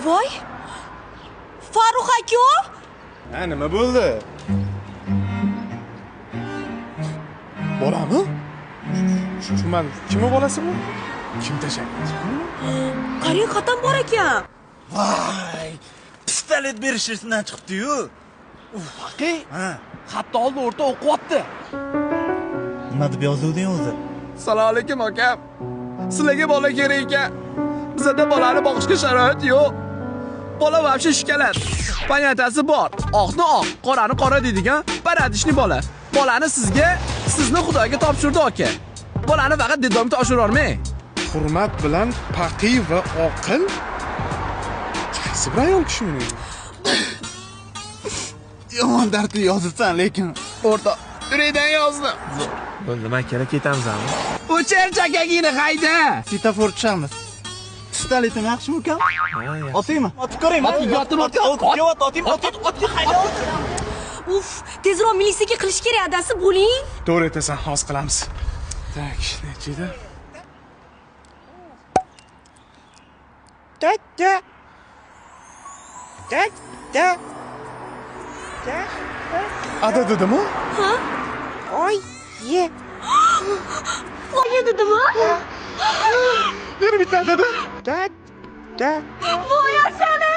Voy! Farruh aka! Ha, nima bo'ldi? Bolami? Shu men kimning bolasimi? Kim tashlaydi? Qarang, xatam bor ekan. Voy! Pistolet berish esidan chiqdi-yu. Haqiy? Ha. Xatni oldi o'rta o'qiyapti. Nima deb yozuvding o'zi? Assalomu alaykum akam. Sizlarga bola kerak ekan. Bizda bolani boqishga sharoit yo'q. Bola vobshe shikalat. Panyatasi bor. Oqni oq, qorani qora deydigan paradishni bola. Bolani sizga, sizni Xudoga topshirdi aka. Bolani faqat didomga oshira olmang. Hurmat bilan Paqiy va Oqil. Qaysi bir ayol kishi meni? Yomon dardli yozibsan, lekin O'rta, yuraydan yozdim. Bo'ldi, men kerak ketamizmi? O'char chakagini hayda. svetofor tushamiz. Pistoletim yaxshimi ukam? Otaymi? Otib ko'raymi? Yotib. Otib hayda. Uf, tezroq militsiyaga qilish kerak, adasi bo'ling. To'g'ri aytasan, hozir qilamiz. Tak, nechida? Ada dedimi? Ha? Oy, ye. Voy dedimi? Beri bitta dedi. Da. Voy asana!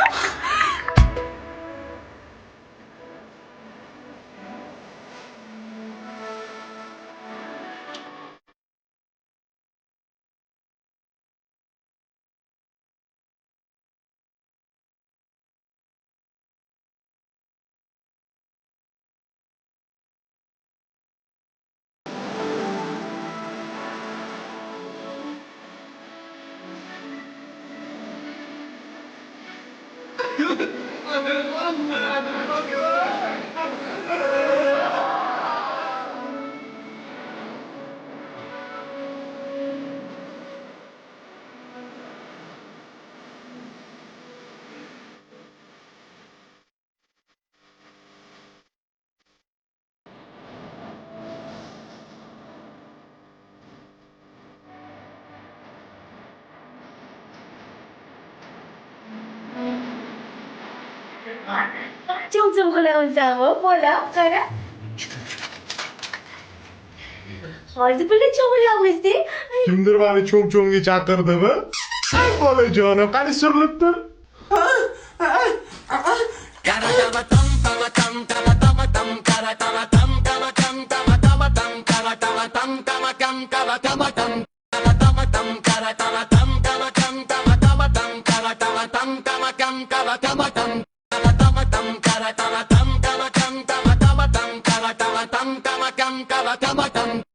Jom qilaversanmi, bolam, qara. Hozir birga cho'g'ilamiz-da. Kimdir meni cho'ng-cho'ngga chaqirdimi? Bolajonim, qani surilibdi? Come on.